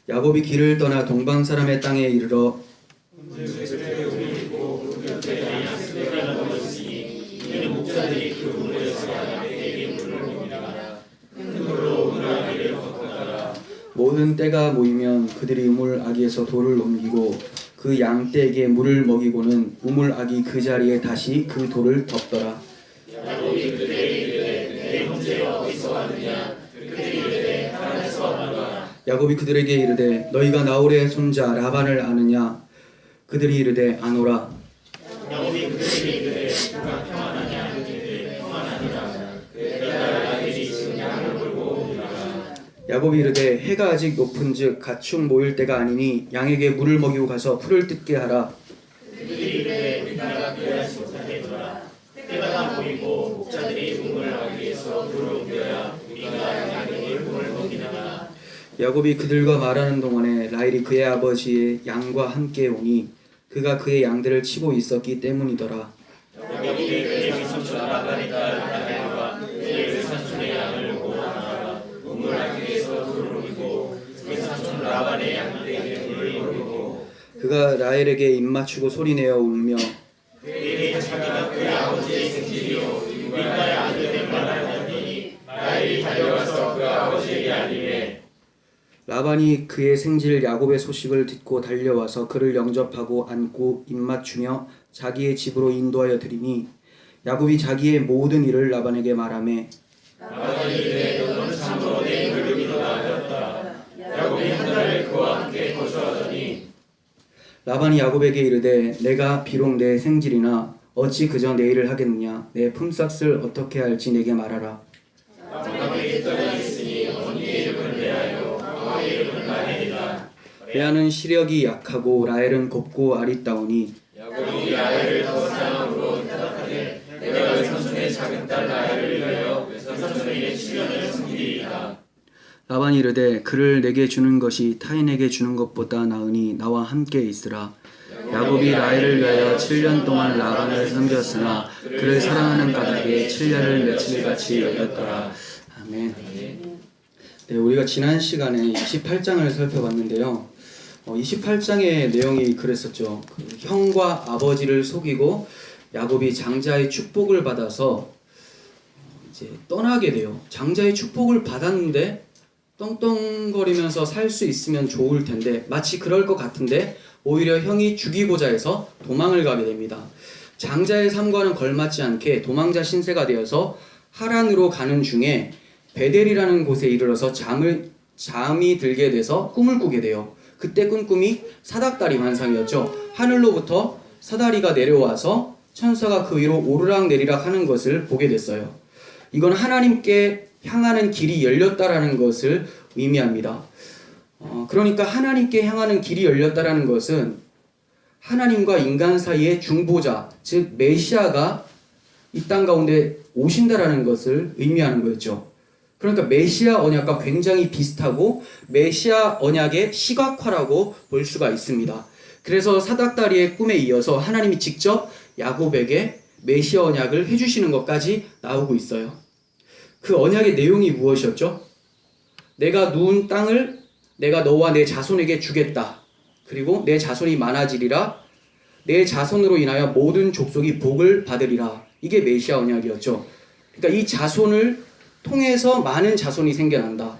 야곱이 길을 떠나 동방 사람의 땅에 이르러 모든 때가 모이면 그들이 우물 아기에서 돌을 옮기고 그 양떼에게 물을 먹이고는 우물 아기 그 자리에 다시 그 돌을 덮더라. 야곱이 그들에게 이르되 내 형제가 어디서 왔느냐? 그들이 이르되 하란에서 왔노라. 야곱이 그들에게 이르되 너희가 나홀의 손자 라반을 아느냐? 그들이 이르되 아노라. 야곱이 그들에게 이르되 그가 평안하냐? 그들이 평안하니라. 그가 라헬이 지금 양을 몰고 오니라. 야곱이 이르되 해가 아직 높은즉 가축 모일 때가 아니니 양에게 물을 먹이고 가서 풀을 뜯게 하라. 그들이 이르되 우리가 그래야지 못하겠노라. 때가 다 보이고 목자들이 우물 아기에서 물을 옮겨야 우리가 양에게 물을 먹이나라. 야곱이 그들과 말하는 동안에 라헬이 그의 아버지의 양과 함께 오니 그가 그의 양들을 치고 있었기 때문이더라. 야곱이 그의 삼촌 라반의 딸 라헬과 그의 삼촌의 양을 모아나라. 우물 아기에서 물을 옮기고 그의 삼촌 라반의 양들에게 물을 먹이고 그가 라헬에게 입맞추고 소리내어 울며 그에게 자기가 그의 아버지의 생질이요 육가의 아들된 말하였더니 라헬이 달려가서 그 아버지에게 알리매 라반이 그의 생질 야곱의 소식을 듣고 달려와서 그를 영접하고 안고 입맞추며 자기의 집으로 인도하여 드리니 야곱이 자기의 모든 일을 라반에게 말하매 라반이 이르되 너는 참으로 내 입을 여기로다 하였다. 야곱이 한 달을 그와 함께 거주하더니 라반이 야곱에게 이르되 내가 비록 내 생질이나 어찌 그저 내 일을 하겠느냐? 내 품삯을 어떻게 할지 내게 말하라. 야곱에게 떠나있으니 언니의 이름을 레아요 아와의 이름은 라헬이라. 레아는 시력이 약하고 라헬은 곱고 아리따우니 야곱이 라헬을 더 사랑함으로 대답하되 내가 외삼촌의 작은 딸 라헬을 위하여 외삼촌에게 7년을 섬기리이다. 라반이 이르되 그를 내게 주는 것이 타인에게 주는 것보다 나으니 나와 함께 있으라. 야곱이 라헬을 위하여 7년 동안 라반을 섬겼으나 그를 사랑하는 까닭에 7년을 며칠같이 여겼더라. 아멘. 네, 우리가 지난 시간에 28장을 살펴봤는데요. 28장의 내용이 그랬었죠. 그 형과 아버지를 속이고 야곱이 장자의 축복을 받아서 이제 떠나게 돼요. 장자의 축복을 받았는데 떵떵거리면서 살 수 있으면 좋을 텐데 마치 그럴 것 같은데 오히려 형이 죽이고자 해서 도망을 가게 됩니다. 장자의 삶과는 걸맞지 않게 도망자 신세가 되어서 하란으로 가는 중에 베델이라는 곳에 이르러서 잠이 들게 돼서 꿈을 꾸게 돼요. 그때 꾼 꿈이 사닥다리 환상이었죠. 하늘로부터 사다리가 내려와서 천사가 그 위로 오르락 내리락 하는 것을 보게 됐어요. 이건 하나님께 향하는 길이 열렸다라는 것을 의미합니다. 그러니까 하나님께 향하는 길이 열렸다라는 것은 하나님과 인간 사이의 중보자, 즉 메시아가 이 땅 가운데 오신다라는 것을 의미하는 거였죠. 그러니까 메시아 언약과 굉장히 비슷하고 메시아 언약의 시각화라고 볼 수가 있습니다. 그래서 사닥다리의 꿈에 이어서 하나님이 직접 야곱에게 메시아 언약을 해주시는 것까지 나오고 있어요. 그 언약의 내용이 무엇이었죠? 내가 누운 땅을 내가 너와 내 자손에게 주겠다. 그리고 내 자손이 많아지리라. 내 자손으로 인하여 모든 족속이 복을 받으리라. 이게 메시아 언약이었죠. 그러니까 이 자손을 통해서 많은 자손이 생겨난다.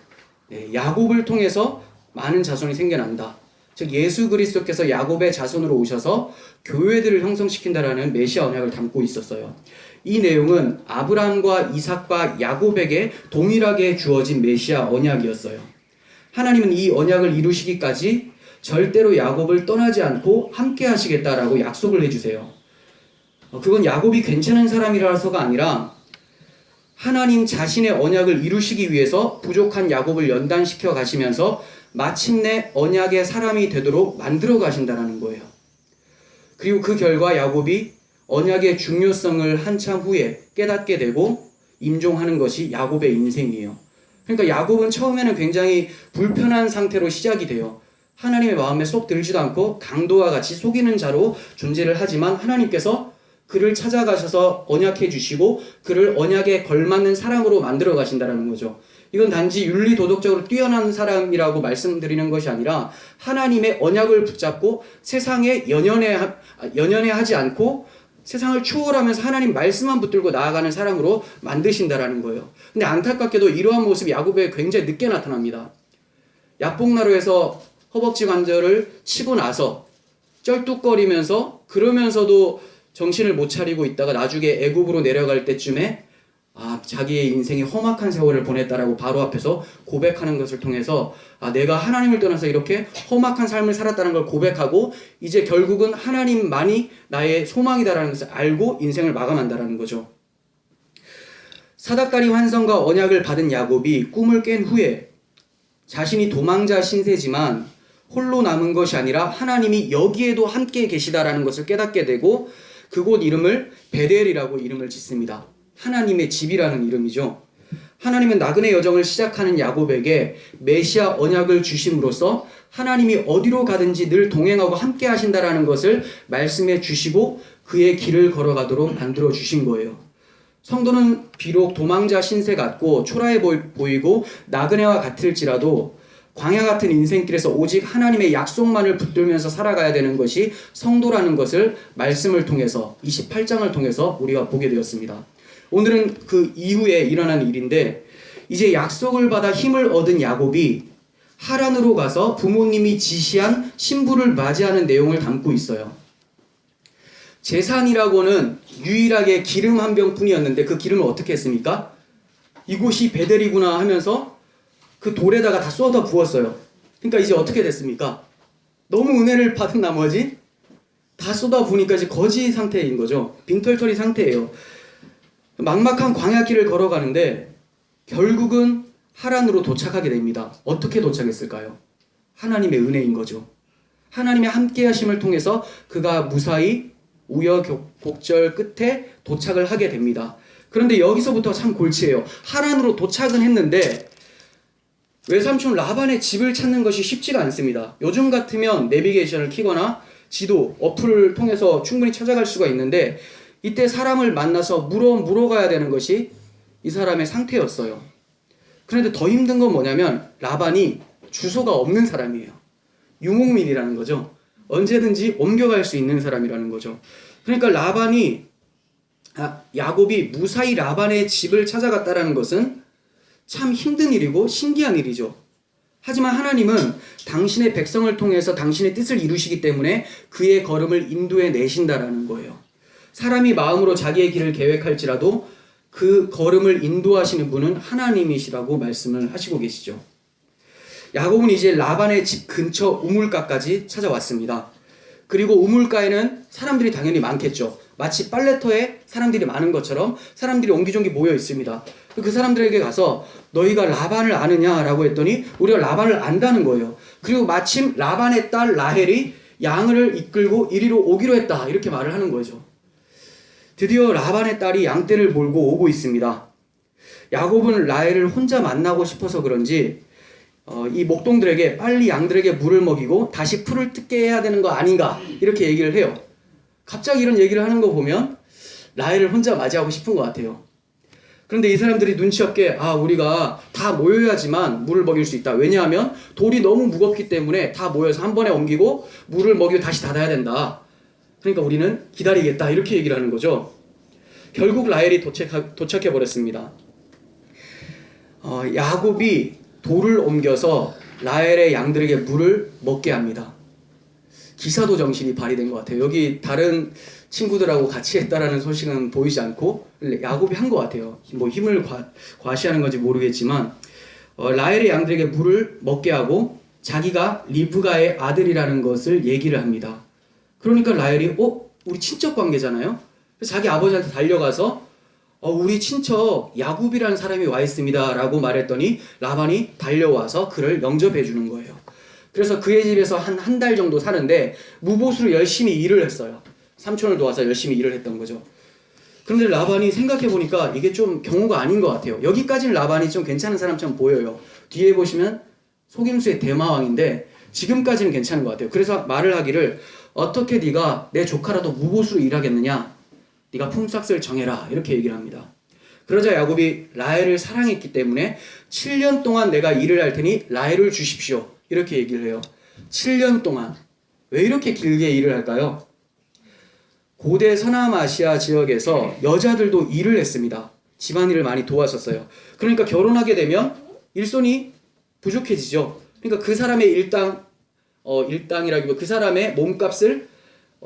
네, 야곱을 통해서 많은 자손이 생겨난다. 즉 예수 그리스도께서 야곱의 자손으로 오셔서 교회들을 형성시킨다라는 메시아 언약을 담고 있었어요. 이 내용은 아브라함과 이삭과 야곱에게 동일하게 주어진 메시아 언약이었어요. 하나님은 이 언약을 이루시기까지 절대로 야곱을 떠나지 않고 함께 하시겠다라고 약속을 해주세요. 그건 야곱이 괜찮은 사람이라서가 아니라 하나님 자신의 언약을 이루시기 위해서 부족한 야곱을 연단시켜 가시면서 마침내 언약의 사람이 되도록 만들어 가신다는 거예요. 그리고 그 결과 야곱이 언약의 중요성을 한참 후에 깨닫게 되고 임종하는 것이 야곱의 인생이에요. 그러니까 야곱은 처음에는 굉장히 불편한 상태로 시작이 돼요. 하나님의 마음에 쏙 들지도 않고 강도와 같이 속이는 자로 존재를 하지만 하나님께서 그를 찾아가셔서 언약해 주시고 그를 언약에 걸맞는 사람으로 만들어 가신다는 거죠. 이건 단지 윤리 도덕적으로 뛰어난 사람이라고 말씀드리는 것이 아니라 하나님의 언약을 붙잡고 세상에 연연해하지 않고 세상을 추월하면서 하나님 말씀만 붙들고 나아가는 사람으로 만드신다라는 거예요. 근데 안타깝게도 이러한 모습이 야곱에 굉장히 늦게 나타납니다. 야복나루에서 허벅지 관절을 치고 나서 쩔뚝거리면서 그러면서도 정신을 못 차리고 있다가 나중에 애굽으로 내려갈 때쯤에 자기의 인생이 험악한 세월을 보냈다라고 바로 앞에서 고백하는 것을 통해서 내가 하나님을 떠나서 이렇게 험악한 삶을 살았다는 걸 고백하고 이제 결국은 하나님만이 나의 소망이다라는 것을 알고 인생을 마감한다라는 거죠. 사닥다리 환상과 언약을 받은 야곱이 꿈을 깬 후에 자신이 도망자 신세지만 홀로 남은 것이 아니라 하나님이 여기에도 함께 계시다라는 것을 깨닫게 되고 그곳 이름을 베델이라고 이름을 짓습니다. 하나님의 집이라는 이름이죠. 하나님은 나그네 여정을 시작하는 야곱에게 메시아 언약을 주심으로써 하나님이 어디로 가든지 늘 동행하고 함께 하신다라는 것을 말씀해 주시고 그의 길을 걸어가도록 만들어 주신 거예요. 성도는 비록 도망자 신세 같고 초라해 보이고 나그네와 같을지라도 광야 같은 인생길에서 오직 하나님의 약속만을 붙들면서 살아가야 되는 것이 성도라는 것을 말씀을 통해서 28장을 통해서 우리가 보게 되었습니다. 오늘은 그 이후에 일어난 일인데 이제 약속을 받아 힘을 얻은 야곱이 하란으로 가서 부모님이 지시한 신부를 맞이하는 내용을 담고 있어요. 제산이라고는 유일하게 기름 한 병뿐이었는데 그 기름을 어떻게 했습니까? 이곳이 베델이구나 하면서 그 돌에다가 다 쏟아 부었어요. 그러니까 이제 어떻게 됐습니까? 너무 은혜를 받은 나머지 다 쏟아 부으니까 이제 거지 상태인 거죠. 빈털터리 상태예요. 막막한 광야길을 걸어가는데 결국은 하란으로 도착하게 됩니다. 어떻게 도착했을까요? 하나님의 은혜인 거죠. 하나님의 함께하심을 통해서 그가 무사히 우여곡절 끝에 도착을 하게 됩니다. 그런데 여기서부터 참 골치예요. 하란으로 도착은 했는데 외삼촌 라반의 집을 찾는 것이 쉽지가 않습니다. 요즘 같으면 내비게이션을 켜거나 지도 어플을 통해서 충분히 찾아갈 수가 있는데 이때 사람을 만나서 물어가야 되는 것이 이 사람의 상태였어요. 그런데 더 힘든 건 뭐냐면 라반이 주소가 없는 사람이에요. 유목민이라는 거죠. 언제든지 옮겨갈 수 있는 사람이라는 거죠. 그러니까 야곱이 무사히 라반의 집을 찾아갔다라는 것은 참 힘든 일이고 신기한 일이죠. 하지만 하나님은 당신의 백성을 통해서 당신의 뜻을 이루시기 때문에 그의 걸음을 인도해 내신다라는 거예요. 사람이 마음으로 자기의 길을 계획할지라도 그 걸음을 인도하시는 분은 하나님이시라고 말씀을 하시고 계시죠. 야곱은 이제 라반의 집 근처 우물가까지 찾아왔습니다. 그리고 우물가에는 사람들이 당연히 많겠죠. 마치 빨래터에 사람들이 많은 것처럼 사람들이 옹기종기 모여 있습니다. 그 사람들에게 가서 너희가 라반을 아느냐라고 했더니 우리가 라반을 안다는 거예요. 그리고 마침 라반의 딸 라헬이 양을 이끌고 이리로 오기로 했다 이렇게 말을 하는 거죠. 드디어 라반의 딸이 양떼를 몰고 오고 있습니다. 야곱은 라헬을 혼자 만나고 싶어서 그런지 이 목동들에게 빨리 양들에게 물을 먹이고 다시 풀을 뜯게 해야 되는 거 아닌가 이렇게 얘기를 해요. 갑자기 이런 얘기를 하는 거 보면 라헬을 혼자 맞이하고 싶은 것 같아요. 그런데 이 사람들이 눈치 없게 우리가 다 모여야지만 물을 먹일 수 있다. 왜냐하면 돌이 너무 무겁기 때문에 다 모여서 한 번에 옮기고 물을 먹이고 다시 닫아야 된다. 그러니까 우리는 기다리겠다 이렇게 얘기를 하는 거죠. 결국 라헬이 도착해 버렸습니다. 야곱이 돌을 옮겨서 라헬의 양들에게 물을 먹게 합니다. 기사도 정신이 발휘된 것 같아요. 여기 다른 친구들하고 같이 했다라는 소식은 보이지 않고 야곱이 한 것 같아요. 뭐 힘을 과시하는 건지 모르겠지만 라헬의 양들에게 물을 먹게 하고 자기가 리브가의 아들이라는 것을 얘기를 합니다. 그러니까 라헬이 우리 친척 관계잖아요. 그래서 자기 아버지한테 달려가서 우리 친척 야곱이라는 사람이 와 있습니다 라고 말했더니 라반이 달려와서 그를 영접해 주는 거예요. 그래서 그의 집에서 한 달 정도 사는데 무보수로 열심히 일을 했어요. 삼촌을 도와서 열심히 일을 했던 거죠. 그런데 라반이 생각해보니까 이게 좀 경우가 아닌 것 같아요. 여기까지는 라반이 좀 괜찮은 사람처럼 보여요. 뒤에 보시면 속임수의 대마왕인데 지금까지는 괜찮은 것 같아요. 그래서 말을 하기를 어떻게 네가 내 조카라도 무보수로 일하겠느냐? 네가 품삯을 정해라 이렇게 얘기를 합니다. 그러자 야곱이 라헬을 사랑했기 때문에 7년 동안 내가 일을 할 테니 라헬을 주십시오. 이렇게 얘기를 해요. 7년 동안. 왜 이렇게 길게 일을 할까요? 고대 서남아시아 지역에서 여자들도 일을 했습니다. 집안일을 많이 도왔었어요. 그러니까 결혼하게 되면 일손이 부족해지죠. 그러니까 그 사람의 일당이라기보다 그 사람의 몸값을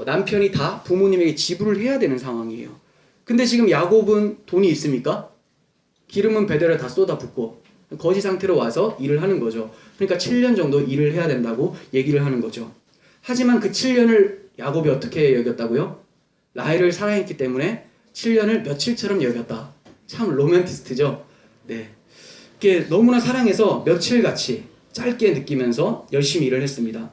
남편이 다 부모님에게 지불을 해야 되는 상황이에요. 근데 지금 야곱은 돈이 있습니까? 기름은 배달에 다 쏟아붓고 거지 상태로 와서 일을 하는 거죠. 그러니까 7년 정도 일을 해야 된다고 얘기를 하는 거죠. 하지만 그 7년을 야곱이 어떻게 여겼다고요? 라헬을 사랑했기 때문에 7년을 며칠처럼 여겼다. 참 로맨티스트죠. 네, 이게 너무나 사랑해서 며칠같이 짧게 느끼면서 열심히 일을 했습니다.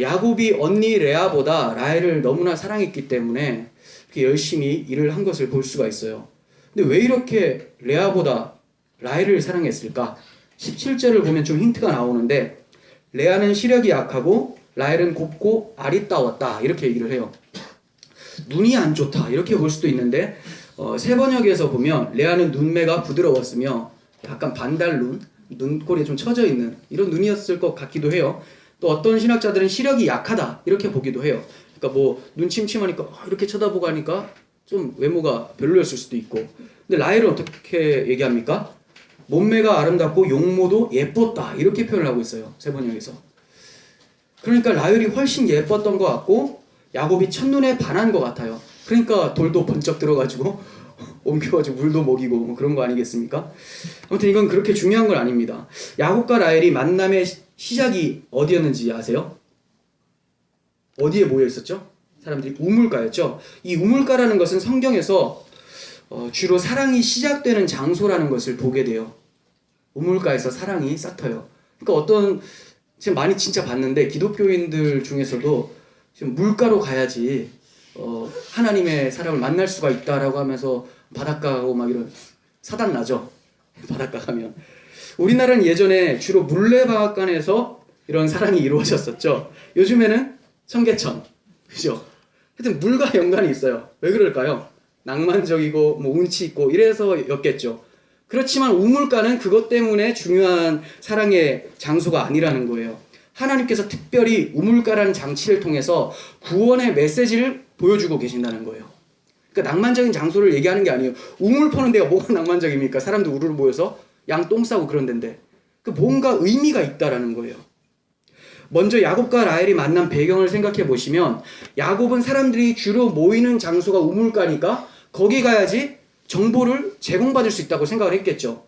야곱이 언니 레아보다 라헬을 너무나 사랑했기 때문에 이렇게 열심히 일을 한 것을 볼 수가 있어요. 근데 왜 이렇게 레아보다 라헬을 사랑했을까? 17절을 보면 좀 힌트가 나오는데 레아는 시력이 약하고 라헬은 곱고 아리따웠다 이렇게 얘기를 해요. 눈이 안 좋다 이렇게 볼 수도 있는데 새 번역에서 보면 레아는 눈매가 부드러웠으며 약간 반달눈, 눈꼬리에 좀 처져 있는 이런 눈이었을 것 같기도 해요. 또 어떤 신학자들은 시력이 약하다 이렇게 보기도 해요. 그러니까 뭐 눈 침침하니까 이렇게 쳐다보고 하니까 좀 외모가 별로였을 수도 있고. 근데 라헬은 어떻게 얘기합니까? 몸매가 아름답고 용모도 예뻤다 이렇게 표현을 하고 있어요. 새 번역에서. 그러니까 라헬이 훨씬 예뻤던 것 같고 야곱이 첫눈에 반한 것 같아요. 그러니까 돌도 번쩍 들어가지고 옮겨가지고 물도 먹이고 뭐 그런 거 아니겠습니까? 아무튼 이건 그렇게 중요한 건 아닙니다. 야곱과 라헬이 만남의 시작이 어디였는지 아세요? 어디에 모여 있었죠? 사람들이 우물가였죠. 이 우물가라는 것은 성경에서 주로 사랑이 시작되는 장소라는 것을 보게 돼요. 우물가에서 사랑이 싹터요. 그러니까 지금 많이 진짜 봤는데 기독교인들 중에서도 지금 물가로 가야지 하나님의 사람을 만날 수가 있다라고 하면서 바닷가 가고 막 이런 사단 나죠. 바닷가 가면. 우리나라는 예전에 주로 물레방앗간에서 이런 사랑이 이루어졌었죠. 요즘에는 청계천, 그죠? 하여튼 물과 연관이 있어요. 왜 그럴까요? 낭만적이고 뭐 운치 있고 이래서였겠죠. 그렇지만 우물가는 그것 때문에 중요한 사랑의 장소가 아니라는 거예요. 하나님께서 특별히 우물가라는 장치를 통해서 구원의 메시지를 보여주고 계신다는 거예요. 그러니까 낭만적인 장소를 얘기하는 게 아니에요. 우물 퍼는 데가 뭐가 낭만적입니까? 사람들 우르르 모여서 양 똥 싸고 그런 데인데 그 뭔가 의미가 있다라는 거예요. 먼저 야곱과 라헬이 만난 배경을 생각해 보시면 야곱은 사람들이 주로 모이는 장소가 우물가니까 거기 가야지 정보를 제공받을 수 있다고 생각을 했겠죠.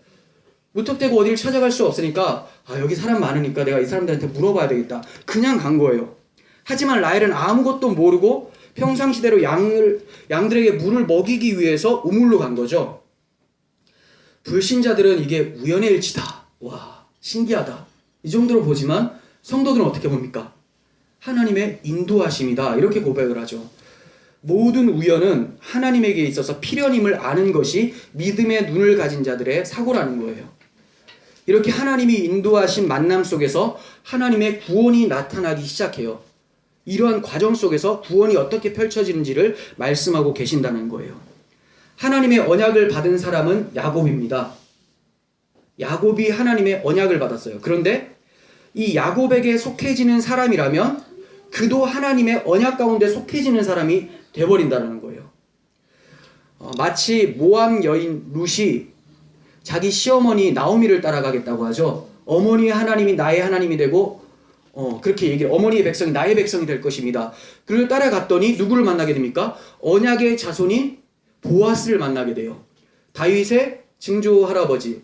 무턱대고 어디를 찾아갈 수 없으니까 여기 사람 많으니까 내가 이 사람들한테 물어봐야 되겠다. 그냥 간 거예요. 하지만 라헬은 아무것도 모르고 평상시대로 양들에게 물을 먹이기 위해서 우물로 간 거죠. 불신자들은 이게 우연의 일치다. 와, 신기하다. 이 정도로 보지만 성도들은 어떻게 봅니까? 하나님의 인도하심이다. 이렇게 고백을 하죠. 모든 우연은 하나님에게 있어서 필연임을 아는 것이 믿음의 눈을 가진 자들의 사고라는 거예요. 이렇게 하나님이 인도하신 만남 속에서 하나님의 구원이 나타나기 시작해요. 이러한 과정 속에서 구원이 어떻게 펼쳐지는지를 말씀하고 계신다는 거예요. 하나님의 언약을 받은 사람은 야곱입니다. 야곱이 하나님의 언약을 받았어요. 그런데 이 야곱에게 속해지는 사람이라면 그도 하나님의 언약 가운데 속해지는 사람이 돼버린다는 거예요. 마치 모압 여인 룻이 자기 시어머니 나오미를 따라가겠다고 하죠. 어머니의 하나님이 나의 하나님이 되고 그렇게 얘기해요. 어머니의 백성이 나의 백성이 될 것입니다. 그를 따라갔더니 누구를 만나게 됩니까? 언약의 자손인 보아스를 만나게 돼요. 다윗의 증조 할아버지.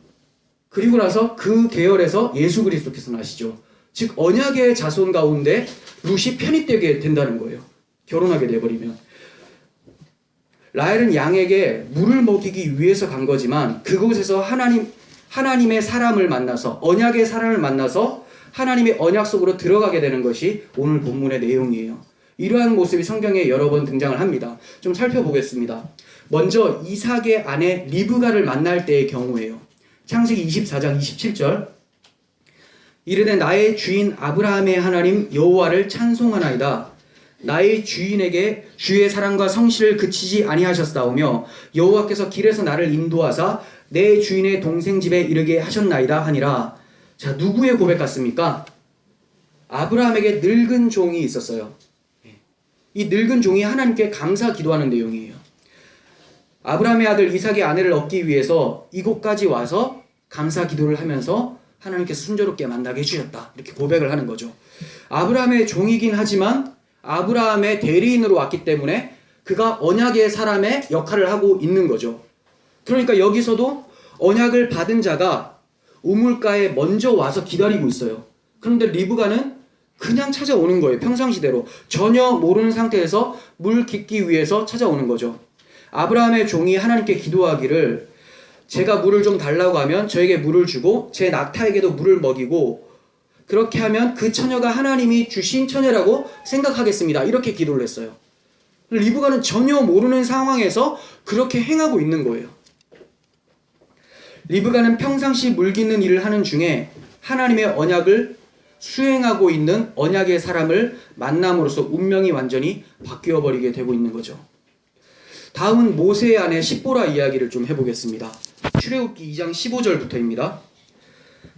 그리고 나서 그 계열에서 예수 그리스도께서 나시죠. 즉 언약의 자손 가운데 룻이 편입되게 된다는 거예요. 결혼하게 돼버리면. 라헬은 양에게 물을 먹이기 위해서 간 거지만 그곳에서 하나님의 사람을 만나서 언약의 사람을 만나서 하나님의 언약 속으로 들어가게 되는 것이 오늘 본문의 내용이에요. 이러한 모습이 성경에 여러 번 등장을 합니다. 좀 살펴보겠습니다. 먼저 이삭의 아내 리브가를 만날 때의 경우예요. 창세기 24장 27절 이르되 나의 주인 아브라함의 하나님 여호와를 찬송하나이다. 나의 주인에게 주의 사랑과 성실을 그치지 아니하셨사오며 여호와께서 길에서 나를 인도하사 내 주인의 동생 집에 이르게 하셨나이다 하니라. 자, 누구의 고백 같습니까? 아브라함에게 늙은 종이 있었어요. 이 늙은 종이 하나님께 감사 기도하는 내용이에요. 아브라함의 아들 이삭의 아내를 얻기 위해서 이곳까지 와서 감사 기도를 하면서 하나님께서 순조롭게 만나게 해주셨다, 이렇게 고백을 하는 거죠. 아브라함의 종이긴 하지만 아브라함의 대리인으로 왔기 때문에 그가 언약의 사람의 역할을 하고 있는 거죠. 그러니까 여기서도 언약을 받은 자가 우물가에 먼저 와서 기다리고 있어요. 그런데 리브가는 그냥 찾아오는 거예요. 평상시대로 전혀 모르는 상태에서 물 깃기 위해서 찾아오는 거죠. 아브라함의 종이 하나님께 기도하기를, 제가 물을 좀 달라고 하면 저에게 물을 주고 제 낙타에게도 물을 먹이고, 그렇게 하면 그 처녀가 하나님이 주신 처녀라고 생각하겠습니다, 이렇게 기도를 했어요. 리브가는 전혀 모르는 상황에서 그렇게 행하고 있는 거예요. 리브가는 평상시 물 깃는 일을 하는 중에 하나님의 언약을 수행하고 있는 언약의 사람을 만남으로써 운명이 완전히 바뀌어버리게 되고 있는 거죠. 다음은 모세의 아내 십보라 이야기를 좀 해보겠습니다. 출애굽기 2장 15절부터입니다.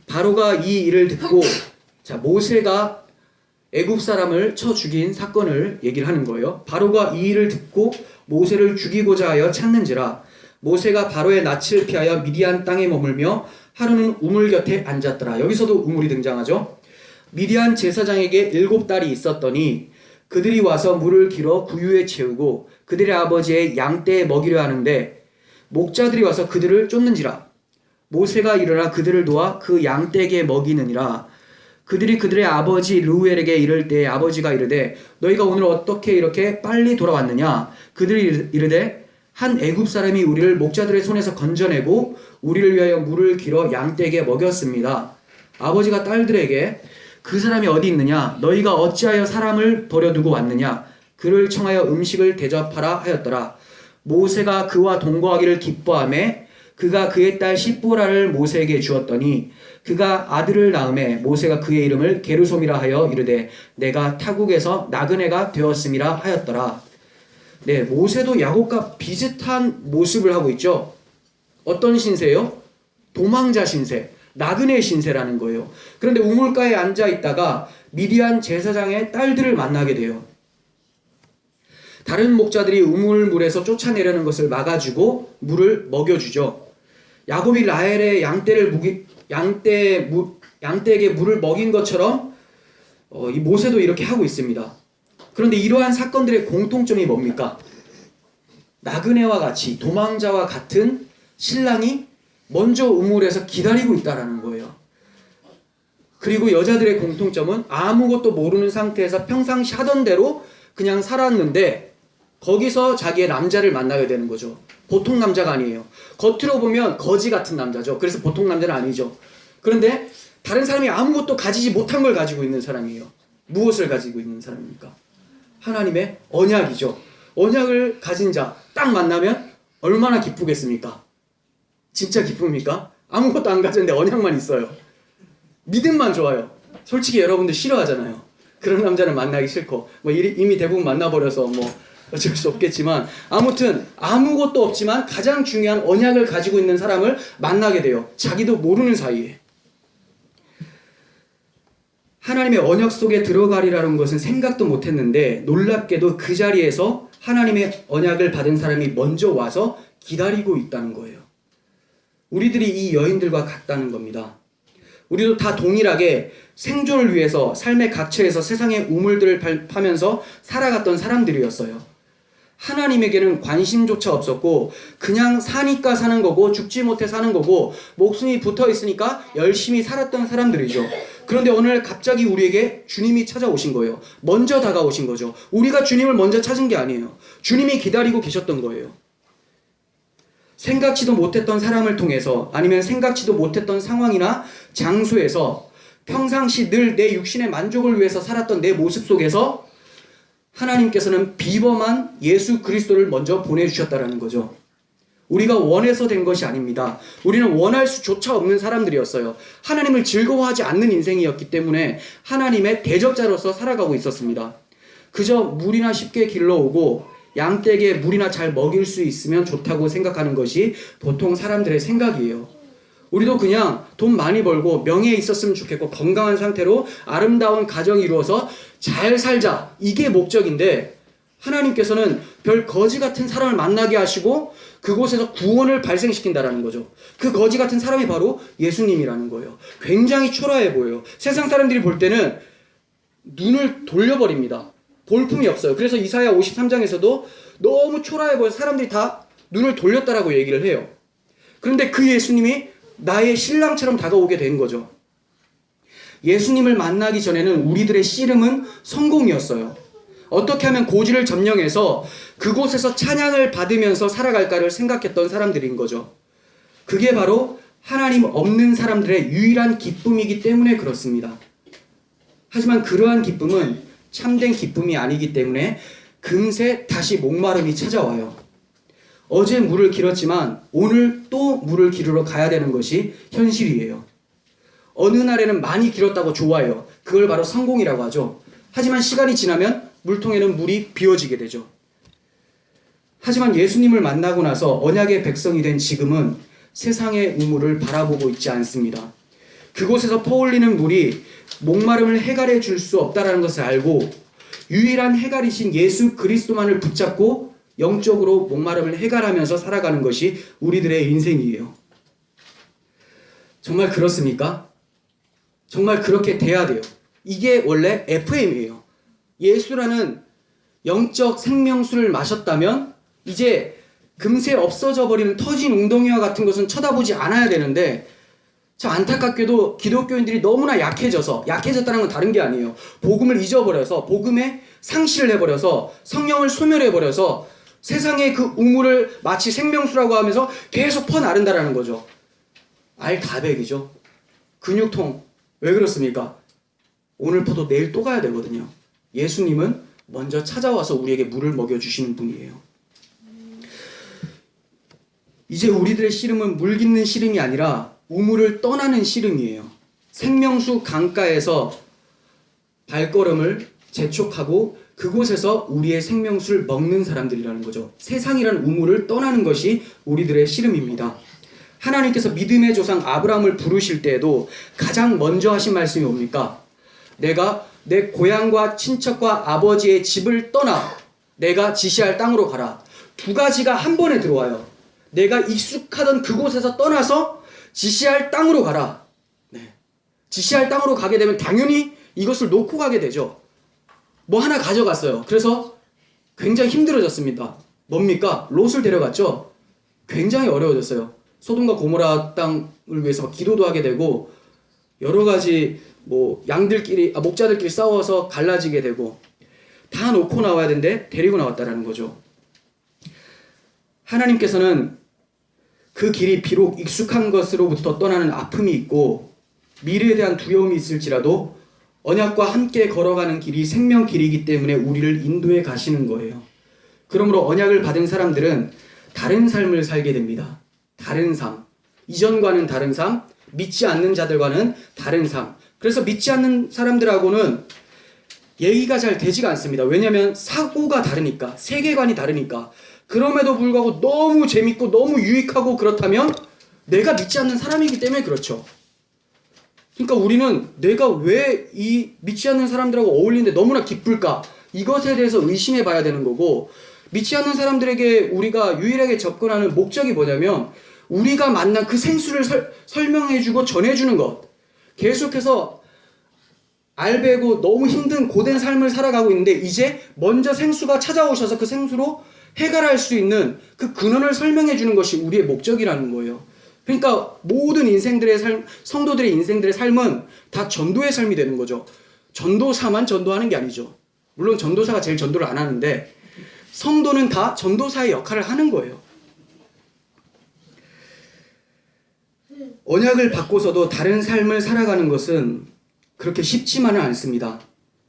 바로가 이 일을 듣고, 자, 모세가 애굽 사람을 쳐 죽인 사건을 얘기를 하는 거예요. 바로가 이 일을 듣고 모세를 죽이고자 하여 찾는지라. 모세가 바로의 낯을 피하여 미디안 땅에 머물며 하루는 우물 곁에 앉았더라. 여기서도 우물이 등장하죠. 미디안 제사장에게 7딸이 있었더니 그들이 와서 물을 길어 구유에 채우고 그들의 아버지의 양떼에 먹이려 하는데 목자들이 와서 그들을 쫓는지라. 모세가 일어나 그들을 도와 그 양떼에게 먹이느니라. 그들이 그들의 아버지 르우엘에게 이를 때 아버지가 이르되 너희가 오늘 어떻게 이렇게 빨리 돌아왔느냐. 그들이 이르되 한 애굽 사람이 우리를 목자들의 손에서 건져내고 우리를 위하여 물을 길어 양떼에게 먹였습니다. 아버지가 딸들에게 그 사람이 어디 있느냐, 너희가 어찌하여 사람을 버려두고 왔느냐, 그를 청하여 음식을 대접하라 하였더라. 모세가 그와 동거하기를 기뻐하매 그가 그의 딸 십보라를 모세에게 주었더니 그가 아들을 낳음에 모세가 그의 이름을 게르솜이라 하여 이르되 내가 타국에서 나그네가 되었음이라 하였더라. 네, 모세도 야곱과 비슷한 모습을 하고 있죠. 어떤 신세요? 도망자 신세, 나그네 신세라는 거예요. 그런데 우물가에 앉아 있다가 미디안 제사장의 딸들을 만나게 돼요. 다른 목자들이 우물물에서 쫓아내려는 것을 막아주고 물을 먹여주죠. 야곱이 라헬의 양떼에게 물을 먹인 것처럼 이 모세도 이렇게 하고 있습니다. 그런데 이러한 사건들의 공통점이 뭡니까? 나그네와 같이, 도망자와 같은 신랑이 먼저 우물에서 기다리고 있다는 거예요. 그리고 여자들의 공통점은 아무것도 모르는 상태에서 평상시 하던 대로 그냥 살았는데 거기서 자기의 남자를 만나게 되는 거죠. 보통 남자가 아니에요. 겉으로 보면 거지 같은 남자죠. 그래서 보통 남자는 아니죠. 그런데 다른 사람이 아무것도 가지지 못한 걸 가지고 있는 사람이에요. 무엇을 가지고 있는 사람입니까? 하나님의 언약이죠. 언약을 가진 자 딱 만나면 얼마나 기쁘겠습니까? 진짜 기쁩니까? 아무것도 안 가졌는데 언약만 있어요. 믿음만 좋아요. 솔직히 여러분들 싫어하잖아요. 그런 남자는 만나기 싫고 이미 대부분 만나버려서 어쩔 수 없겠지만, 아무튼 아무것도 없지만 가장 중요한 언약을 가지고 있는 사람을 만나게 돼요. 자기도 모르는 사이에. 하나님의 언약 속에 들어가리라는 것은 생각도 못했는데 놀랍게도 그 자리에서 하나님의 언약을 받은 사람이 먼저 와서 기다리고 있다는 거예요. 우리들이 이 여인들과 같다는 겁니다. 우리도 다 동일하게 생존을 위해서 삶의 각처에서 세상의 우물들을 파면서 살아갔던 사람들이었어요. 하나님에게는 관심조차 없었고 그냥 사니까 사는 거고 죽지 못해 사는 거고 목숨이 붙어 있으니까 열심히 살았던 사람들이죠. 그런데 어느 날 갑자기 우리에게 주님이 찾아오신 거예요. 먼저 다가오신 거죠. 우리가 주님을 먼저 찾은 게 아니에요. 주님이 기다리고 계셨던 거예요. 생각지도 못했던 사람을 통해서, 아니면 생각지도 못했던 상황이나 장소에서 평상시 늘 내 육신의 만족을 위해서 살았던 내 모습 속에서 하나님께서는 비범한 예수 그리스도를 먼저 보내주셨다는 거죠. 우리가 원해서 된 것이 아닙니다. 우리는 원할 수조차 없는 사람들이었어요. 하나님을 즐거워하지 않는 인생이었기 때문에 하나님의 대적자로서 살아가고 있었습니다. 그저 물이나 쉽게 길러오고 양떼에게 물이나 잘 먹일 수 있으면 좋다고 생각하는 것이 보통 사람들의 생각이에요. 우리도 그냥 돈 많이 벌고 명예 있었으면 좋겠고 건강한 상태로 아름다운 가정 이루어서 잘 살자, 이게 목적인데, 하나님께서는 별 거지 같은 사람을 만나게 하시고 그곳에서 구원을 발생시킨다라는 거죠. 그 거지 같은 사람이 바로 예수님이라는 거예요. 굉장히 초라해 보여요. 세상 사람들이 볼 때는 눈을 돌려버립니다. 볼품이 없어요. 그래서 이사야 53장에서도 너무 초라해 보여서 사람들이 다 눈을 돌렸다라고 얘기를 해요. 그런데 그 예수님이 나의 신랑처럼 다가오게 된 거죠. 예수님을 만나기 전에는 우리들의 씨름은 성공이었어요. 어떻게 하면 고지를 점령해서 그곳에서 찬양을 받으면서 살아갈까를 생각했던 사람들인 거죠. 그게 바로 하나님 없는 사람들의 유일한 기쁨이기 때문에 그렇습니다. 하지만 그러한 기쁨은 참된 기쁨이 아니기 때문에 금세 다시 목마름이 찾아와요. 어제 물을 길었지만 오늘 또 물을 기르러 가야 되는 것이 현실이에요. 어느 날에는 많이 길었다고 좋아해요. 그걸 바로 성공이라고 하죠. 하지만 시간이 지나면 물통에는 물이 비워지게 되죠. 하지만 예수님을 만나고 나서 언약의 백성이 된 지금은 세상의 우물을 바라보고 있지 않습니다. 그곳에서 퍼올리는 물이 목마름을 해결해 줄 수 없다는 것을 알고 유일한 해결이신 예수 그리스도만을 붙잡고 영적으로 목마름을 해결하면서 살아가는 것이 우리들의 인생이에요. 정말 그렇습니까? 정말 그렇게 돼야 돼요. 이게 원래 FM이에요. 예수라는 영적 생명수를 마셨다면 이제 금세 없어져 버리는 터진 웅덩이와 같은 것은 쳐다보지 않아야 되는데, 참 안타깝게도 기독교인들이 너무나 약해졌다는 건 다른 게 아니에요. 복음을 잊어버려서, 복음에 상실을 해버려서, 성령을 소멸해버려서 세상의 그 우물을 마치 생명수라고 하면서 계속 퍼나른다라는 거죠. 알다백이죠. 근육통. 왜 그렇습니까? 오늘 퍼도 내일 또 가야 되거든요. 예수님은 먼저 찾아와서 우리에게 물을 먹여주시는 분이에요. 이제 우리들의 씨름은 물 깃는 씨름이 아니라 우물을 떠나는 씨름이에요. 생명수 강가에서 발걸음을 재촉하고 그곳에서 우리의 생명수를 먹는 사람들이라는 거죠. 세상이라는 우물을 떠나는 것이 우리들의 씨름입니다. 하나님께서 믿음의 조상 아브라함을 부르실 때에도 가장 먼저 하신 말씀이 뭡니까? 내가 내 고향과 친척과 아버지의 집을 떠나 내가 지시할 땅으로 가라. 두 가지가 한 번에 들어와요. 내가 익숙하던 그곳에서 떠나서 지시할 땅으로 가라. 네. 지시할 땅으로 가게 되면 당연히 이것을 놓고 가게 되죠. 뭐 하나 가져갔어요. 그래서 굉장히 힘들어졌습니다. 뭡니까? 롯을 데려갔죠. 굉장히 어려워졌어요. 소돔과 고모라 땅을 위해서 기도도 하게 되고 여러 가지 목자들끼리 싸워서 갈라지게 되고 다 놓고 나와야 되는데 데리고 나왔다라는 거죠. 하나님께서는 그 길이 비록 익숙한 것으로부터 떠나는 아픔이 있고 미래에 대한 두려움이 있을지라도 언약과 함께 걸어가는 길이 생명 길이기 때문에 우리를 인도해 가시는 거예요. 그러므로 언약을 받은 사람들은 다른 삶을 살게 됩니다. 다른 삶. 이전과는 다른 삶, 믿지 않는 자들과는 다른 삶. 그래서 믿지 않는 사람들하고는 얘기가 잘 되지가 않습니다. 왜냐하면 사고가 다르니까, 세계관이 다르니까. 그럼에도 불구하고 너무 재밌고 너무 유익하고 그렇다면 내가 믿지 않는 사람이기 때문에 그렇죠. 그러니까 우리는 내가 왜 이 믿지 않는 사람들하고 어울리는데 너무나 기쁠까? 이것에 대해서 의심해 봐야 되는 거고, 믿지 않는 사람들에게 우리가 유일하게 접근하는 목적이 뭐냐면 우리가 만난 그 생수를 설명해주고 전해주는 것. 계속해서 알배고 너무 힘든 고된 삶을 살아가고 있는데 이제 먼저 생수가 찾아오셔서 그 생수로 해결할 수 있는 그 근원을 설명해주는 것이 우리의 목적이라는 거예요. 그러니까 모든 인생들의 삶, 성도들의 인생들의 삶은 다 전도의 삶이 되는 거죠. 전도사만 전도하는 게 아니죠. 물론 전도사가 제일 전도를 안 하는데 성도는 다 전도사의 역할을 하는 거예요. 언약을 받고서도 다른 삶을 살아가는 것은 그렇게 쉽지만은 않습니다.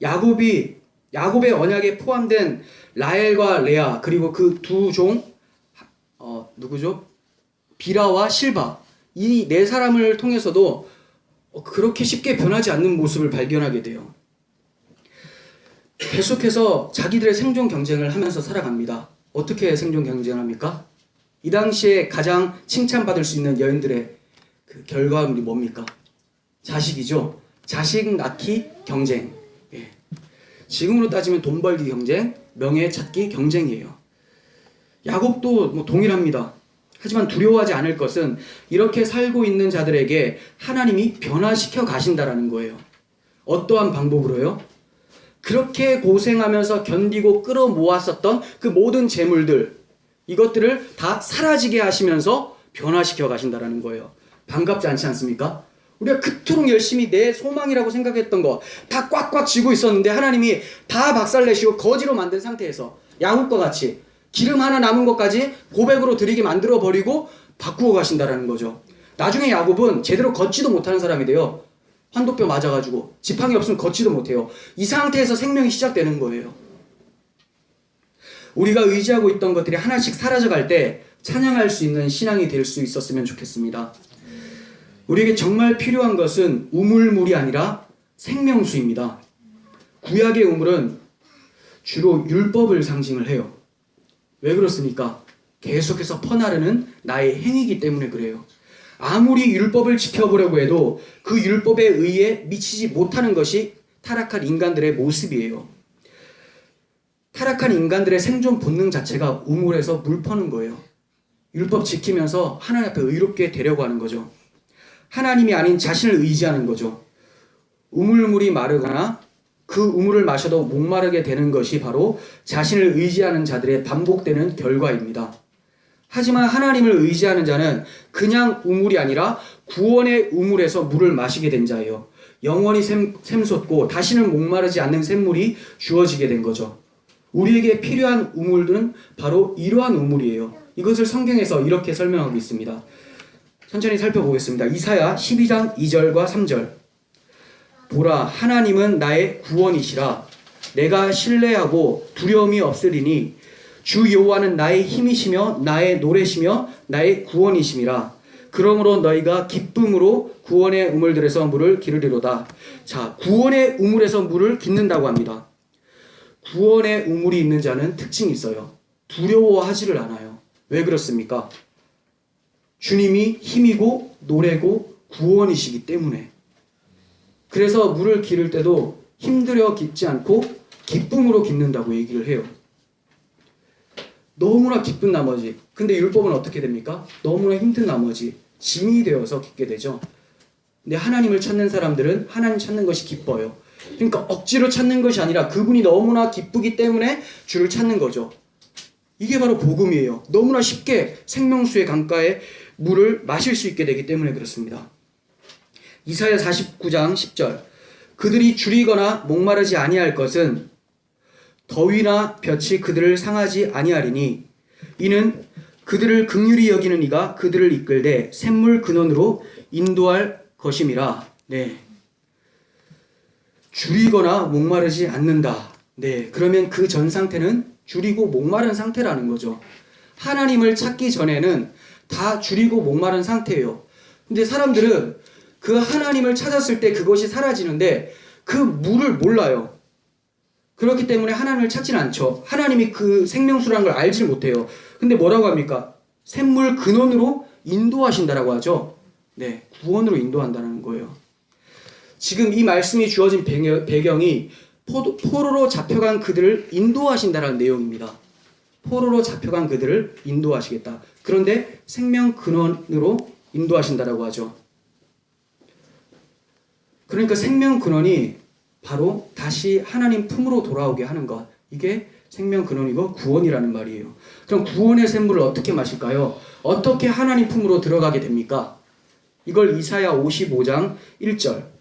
야곱의 언약에 포함된 라헬과 레아 그리고 그 두 종 누구죠? 비라와 실바, 이 네 사람을 통해서도 그렇게 쉽게 변하지 않는 모습을 발견하게 돼요. 계속해서 자기들의 생존 경쟁을 하면서 살아갑니다. 어떻게 생존 경쟁을 합니까? 이 당시에 가장 칭찬받을 수 있는 여인들의 그 결과물이 뭡니까? 자식이죠. 자식 낳기 경쟁. 예. 지금으로 따지면 돈 벌기 경쟁, 명예 찾기 경쟁이에요. 야곱도 뭐 동일합니다. 하지만 두려워하지 않을 것은 이렇게 살고 있는 자들에게 하나님이 변화시켜 가신다라는 거예요. 어떠한 방법으로요? 그렇게 고생하면서 견디고 끌어모았었던 그 모든 재물들, 이것들을 다 사라지게 하시면서 변화시켜 가신다라는 거예요. 반갑지 않지 않습니까? 우리가 그토록 열심히 내 소망이라고 생각했던 거 다 꽉꽉 쥐고 있었는데 하나님이 다 박살내시고 거지로 만든 상태에서 야곱과 같이 기름 하나 남은 것까지 고백으로 드리게 만들어 버리고 바꾸어 가신다라는 거죠. 나중에 야곱은 제대로 걷지도 못하는 사람이 돼요. 환도뼈 맞아가지고 지팡이 없으면 걷지도 못해요. 이 상태에서 생명이 시작되는 거예요. 우리가 의지하고 있던 것들이 하나씩 사라져갈 때 찬양할 수 있는 신앙이 될 수 있었으면 좋겠습니다. 우리에게 정말 필요한 것은 우물물이 아니라 생명수입니다. 구약의 우물은 주로 율법을 상징을 해요. 왜 그렇습니까? 계속해서 퍼나르는 나의 행위이기 때문에 그래요. 아무리 율법을 지켜보려고 해도 그 율법에 의해 미치지 못하는 것이 타락한 인간들의 모습이에요. 타락한 인간들의 생존 본능 자체가 우물에서 물 퍼는 거예요. 율법 지키면서 하나님 앞에 의롭게 되려고 하는 거죠. 하나님이 아닌 자신을 의지하는 거죠. 우물물이 마르거나 그 우물을 마셔도 목마르게 되는 것이 바로 자신을 의지하는 자들의 반복되는 결과입니다. 하지만 하나님을 의지하는 자는 그냥 우물이 아니라 구원의 우물에서 물을 마시게 된 자예요. 영원히 샘솟고 다시는 목마르지 않는 샘물이 주어지게 된 거죠. 우리에게 필요한 우물들은 바로 이러한 우물이에요. 이것을 성경에서 이렇게 설명하고 있습니다. 천천히 살펴보겠습니다. 이사야 12장 2절과 3절. 보라, 하나님은 나의 구원이시라. 내가 신뢰하고 두려움이 없으리니 주 여호와는 나의 힘이시며 나의 노래시며 나의 구원이심이라. 그러므로 너희가 기쁨으로 구원의 우물들에서 물을 기르리로다. 자, 구원의 우물에서 물을 깃는다고 합니다. 구원의 우물이 있는 자는 특징이 있어요. 두려워하지를 않아요. 왜 그렇습니까? 주님이 힘이고 노래고 구원이시기 때문에. 그래서 물을 기를 때도 힘들여 깃지 않고 기쁨으로 깃는다고 얘기를 해요. 너무나 기쁜 나머지, 근데 율법은 어떻게 됩니까? 너무나 힘든 나머지 짐이 되어서 깃게 되죠. 근데 하나님을 찾는 사람들은 하나님 찾는 것이 기뻐요. 그러니까 억지로 찾는 것이 아니라 그분이 너무나 기쁘기 때문에 주를 찾는 거죠. 이게 바로 복음이에요. 너무나 쉽게 생명수의 강가에 물을 마실 수 있게 되기 때문에 그렇습니다. 이사야 49장 10절. 그들이 줄이거나 목마르지 아니할 것은 더위나 볕이 그들을 상하지 아니하리니 이는 그들을 긍휼히 여기는 이가 그들을 이끌되 샘물 근원으로 인도할 것임이라. 네. 줄이거나 목마르지 않는다. 네. 그러면 그 전 상태는 줄이고 목마른 상태라는 거죠. 하나님을 찾기 전에는 다 줄이고 목마른 상태예요. 근데 사람들은 그 하나님을 찾았을 때 그것이 사라지는데 그 물을 몰라요. 그렇기 때문에 하나님을 찾지는 않죠. 하나님이 그 생명수라는 걸 알지 못해요. 근데 뭐라고 합니까? 샘물 근원으로 인도하신다라고 하죠. 네, 구원으로 인도한다는 거예요. 지금 이 말씀이 주어진 배경이 포로로 잡혀간 그들을 인도하신다는 내용입니다. 포로로 잡혀간 그들을 인도하시겠다. 그런데 생명 근원으로 인도하신다라고 하죠. 그러니까 생명 근원이 바로 다시 하나님 품으로 돌아오게 하는 것. 이게 생명 근원이고 구원이라는 말이에요. 그럼 구원의 샘물을 어떻게 마실까요? 어떻게 하나님 품으로 들어가게 됩니까? 이걸 이사야 55장 1절.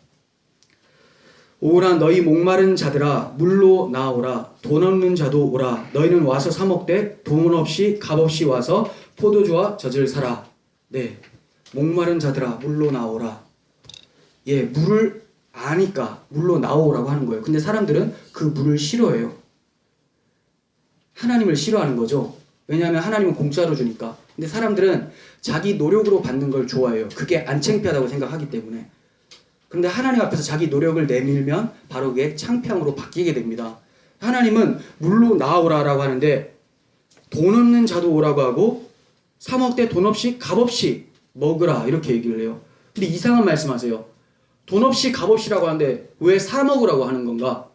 오라 너희 목마른 자들아 물로 나오라. 돈 없는 자도 오라. 너희는 와서 사 먹되 돈 없이 값 없이 와서 포도주와 젖을 사라. 네, 목마른 자들아 물로 나오라. 예, 물을 아니까 물로 나오라고 하는 거예요. 근데 사람들은 그 물을 싫어해요. 하나님을 싫어하는 거죠. 왜냐하면 하나님은 공짜로 주니까. 근데 사람들은 자기 노력으로 받는 걸 좋아해요. 그게 안 창피하다고 생각하기 때문에. 그런데 하나님 앞에서 자기 노력을 내밀면 바로 그게 창피함으로 바뀌게 됩니다. 하나님은 물로 나오라라고 하는데 돈 없는 자도 오라고 하고 사 먹되 돈 없이 값 없이 먹으라 이렇게 얘기를 해요. 근데 이상한 말씀하세요. 돈 없이 값 없이라고 하는데 왜 사 먹으라고 하는 건가?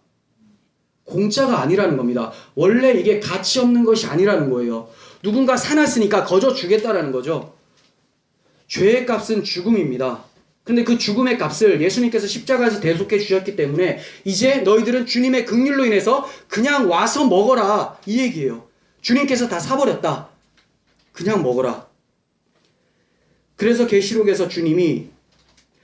공짜가 아니라는 겁니다. 원래 이게 가치 없는 것이 아니라는 거예요. 누군가 사놨으니까 거저 주겠다라는 거죠. 죄의 값은 죽음입니다. 근데 그 죽음의 값을 예수님께서 십자가에서 대속해 주셨기 때문에 이제 너희들은 주님의 긍휼로 인해서 그냥 와서 먹어라 이 얘기예요. 주님께서 다 사버렸다. 그냥 먹어라. 그래서 계시록에서 주님이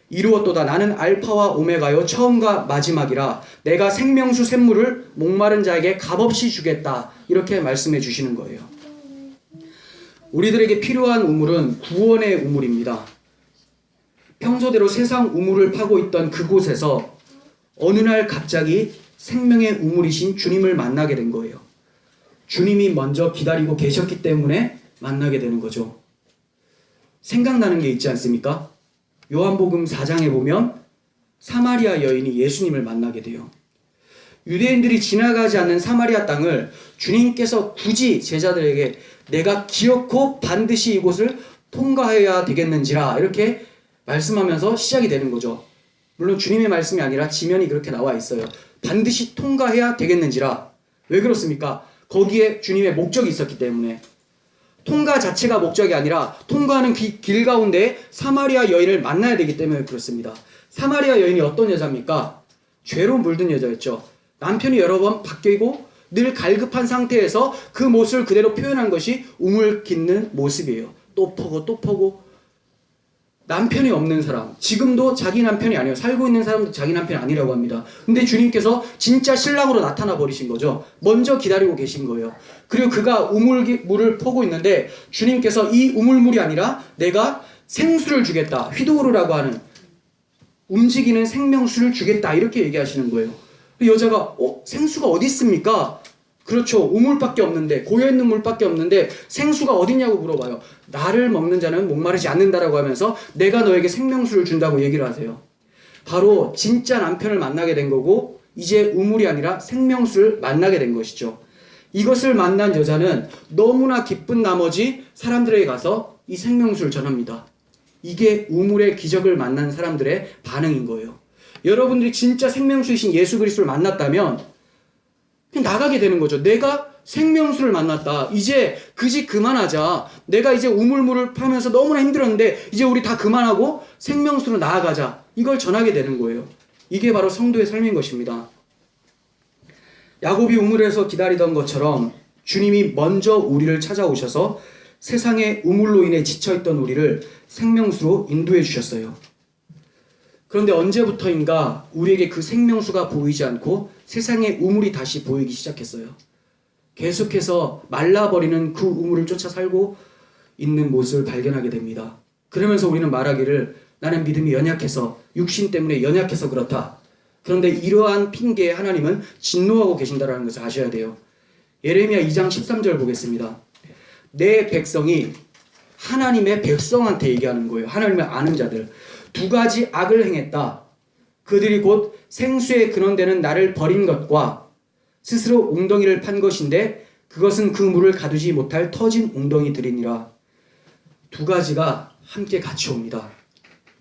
이루었도다. 나는 알파와 오메가요 처음과 마지막이라. 내가 생명수 샘물을 목마른 자에게 값없이 주겠다. 이렇게 말씀해 주시는 거예요. 우리들에게 필요한 우물은 구원의 우물입니다. 평소대로 세상 우물을 파고 있던 그곳에서 어느 날 갑자기 생명의 우물이신 주님을 만나게 된 거예요. 주님이 먼저 기다리고 계셨기 때문에 만나게 되는 거죠. 생각나는 게 있지 않습니까? 요한복음 4장에 보면 사마리아 여인이 예수님을 만나게 돼요. 유대인들이 지나가지 않는 사마리아 땅을 주님께서 굳이 제자들에게 내가 기어코 반드시 이곳을 통과해야 되겠는지라 이렇게 말씀하면서 시작이 되는 거죠. 물론 주님의 말씀이 아니라 지면이 그렇게 나와 있어요. 반드시 통과해야 되겠는지라. 왜 그렇습니까? 거기에 주님의 목적이 있었기 때문에. 통과 자체가 목적이 아니라 통과하는 길 가운데 사마리아 여인을 만나야 되기 때문에 그렇습니다. 사마리아 여인이 어떤 여자입니까? 죄로 물든 여자였죠. 남편이 여러 번 바뀌고 늘 갈급한 상태에서 그 모습을 그대로 표현한 것이 우물 깃는 모습이에요. 또 퍼고 또 퍼고. 남편이 없는 사람, 지금도 자기 남편이 아니에요. 살고 있는 사람도 자기 남편이 아니라고 합니다. 근데 주님께서 진짜 신랑으로 나타나 버리신 거죠. 먼저 기다리고 계신 거예요. 그리고 그가 우물물을 퍼고 있는데 주님께서 이 우물물이 아니라 내가 생수를 주겠다. 휘도르라고 하는 움직이는 생명수를 주겠다. 이렇게 얘기하시는 거예요. 여자가 생수가 어디 있습니까? 그렇죠. 우물밖에 없는데, 고여있는 물밖에 없는데 생수가 어디냐고 물어봐요. 나를 먹는 자는 목마르지 않는다라고 하면서 내가 너에게 생명수를 준다고 얘기를 하세요. 바로 진짜 남편을 만나게 된 거고 이제 우물이 아니라 생명수를 만나게 된 것이죠. 이것을 만난 여자는 너무나 기쁜 나머지 사람들에게 가서 이 생명수를 전합니다. 이게 우물의 기적을 만난 사람들의 반응인 거예요. 여러분들이 진짜 생명수이신 예수 그리스도를 만났다면 그냥 나가게 되는 거죠. 내가 생명수를 만났다. 이제 그 집 그만하자. 내가 이제 우물물을 파면서 너무나 힘들었는데 이제 우리 다 그만하고 생명수로 나아가자. 이걸 전하게 되는 거예요. 이게 바로 성도의 삶인 것입니다. 야곱이 우물에서 기다리던 것처럼 주님이 먼저 우리를 찾아오셔서 세상의 우물로 인해 지쳐있던 우리를 생명수로 인도해 주셨어요. 그런데 언제부터인가 우리에게 그 생명수가 보이지 않고 세상의 우물이 다시 보이기 시작했어요. 계속해서 말라버리는 그 우물을 쫓아 살고 있는 모습을 발견하게 됩니다. 그러면서 우리는 말하기를 나는 믿음이 연약해서 육신 때문에 연약해서 그렇다. 그런데 이러한 핑계에 하나님은 진노하고 계신다는 것을 아셔야 돼요. 예레미야 2장 13절 보겠습니다. 내 백성이 하나님의 백성한테 얘기하는 거예요. 하나님의 아는 자들. 두 가지 악을 행했다. 그들이 곧 생수의 근원되는 나를 버린 것과 스스로 웅덩이를 판 것인데 그것은 그 물을 가두지 못할 터진 웅덩이들이니라. 두 가지가 함께 같이 옵니다.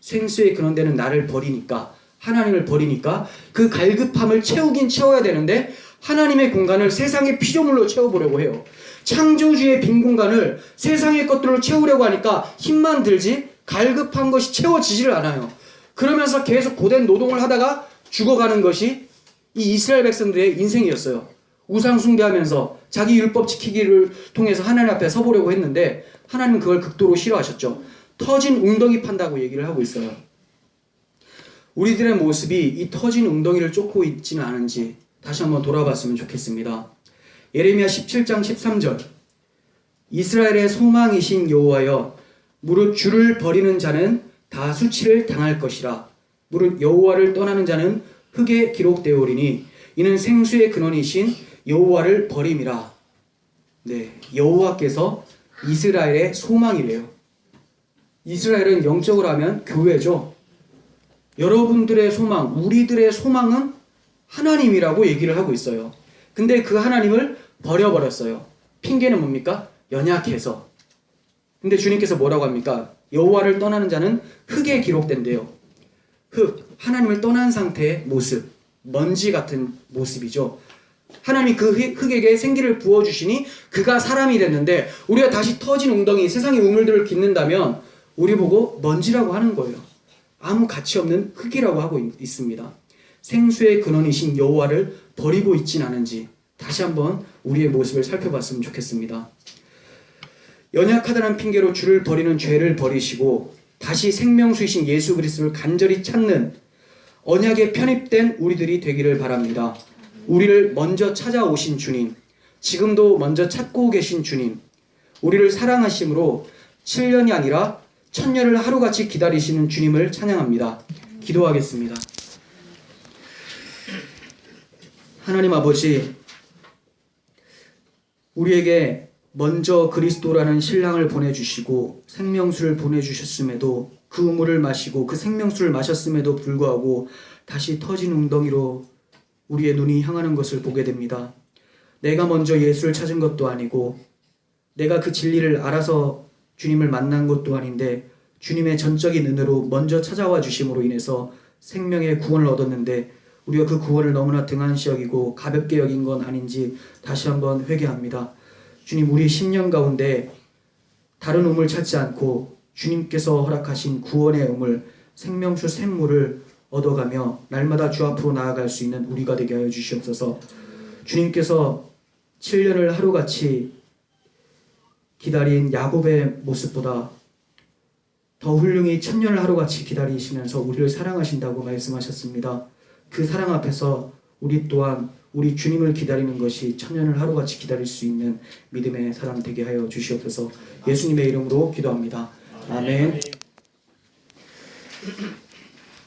생수의 근원되는 나를 버리니까, 하나님을 버리니까 그 갈급함을 채우긴 채워야 되는데 하나님의 공간을 세상의 피조물로 채워보려고 해요. 창조주의 빈 공간을 세상의 것들로 채우려고 하니까 힘만 들지 갈급한 것이 채워지지를 않아요. 그러면서 계속 고된 노동을 하다가 죽어가는 것이 이 이스라엘 백성들의 인생이었어요. 우상 숭배하면서 자기 율법 지키기를 통해서 하나님 앞에 서보려고 했는데 하나님은 그걸 극도로 싫어하셨죠. 터진 웅덩이 판다고 얘기를 하고 있어요. 우리들의 모습이 이 터진 웅덩이를 쫓고 있지는 않은지 다시 한번 돌아봤으면 좋겠습니다. 예레미야 17장 13절 이스라엘의 소망이신 여호와여 무릇 주를 버리는 자는 다 수치를 당할 것이라. 무릇 여호와를 떠나는 자는 흙에 기록되오리니 이는 생수의 근원이신 여호와를 버림이라. 네, 여호와께서 이스라엘의 소망이래요. 이스라엘은 영적으로 하면 교회죠. 여러분들의 소망, 우리들의 소망은 하나님이라고 얘기를 하고 있어요. 근데 그 하나님을 버려버렸어요. 핑계는 뭡니까? 연약해서. 근데 주님께서 뭐라고 합니까? 여호와를 떠나는 자는 흙에 기록된대요. 흙, 하나님을 떠난 상태의 모습, 먼지 같은 모습이죠. 하나님이 그 흙에게 생기를 부어주시니 그가 사람이 됐는데, 우리가 다시 터진 웅덩이, 세상의 우물들을 깃는다면 우리 보고 먼지라고 하는 거예요. 아무 가치 없는 흙이라고 하고 있습니다. 생수의 근원이신 여호와를 버리고 있진 않은지 다시 한번 우리의 모습을 살펴봤으면 좋겠습니다. 연약하다는 핑계로 주를 버리는 죄를 버리시고 다시 생명수이신 예수 그리스도를 간절히 찾는 언약에 편입된 우리들이 되기를 바랍니다. 우리를 먼저 찾아오신 주님, 지금도 먼저 찾고 계신 주님, 우리를 사랑하심으로 7년이 아니라 1000년을 하루같이 기다리시는 주님을 찬양합니다. 기도하겠습니다. 하나님 아버지, 우리에게 먼저 그리스도라는 신랑을 보내주시고 생명수를 보내주셨음에도 그 우물을 마시고 그 생명수를 마셨음에도 불구하고 다시 터진 웅덩이로 우리의 눈이 향하는 것을 보게 됩니다. 내가 먼저 예수를 찾은 것도 아니고 내가 그 진리를 알아서 주님을 만난 것도 아닌데 주님의 전적인 은혜로 먼저 찾아와 주심으로 인해서 생명의 구원을 얻었는데 우리가 그 구원을 너무나 등한시 여기고 가볍게 여긴 건 아닌지 다시 한번 회개합니다. 주님, 우리 10년 가운데 다른 우물 찾지 않고 주님께서 허락하신 구원의 우물, 생명수 샘물을 얻어가며 날마다 주 앞으로 나아갈 수 있는 우리가 되게 하여 주시옵소서. 주님께서 7년을 하루같이 기다린 야곱의 모습보다 더 훌륭히 1000년을 하루같이 기다리시면서 우리를 사랑하신다고 말씀하셨습니다. 그 사랑 앞에서 우리 또한 우리 주님을 기다리는 것이 1000년을 하루같이 기다릴 수 있는 믿음의 사람 되게 하여 주시옵소서. 예수님의 이름으로 기도합니다. 아멘.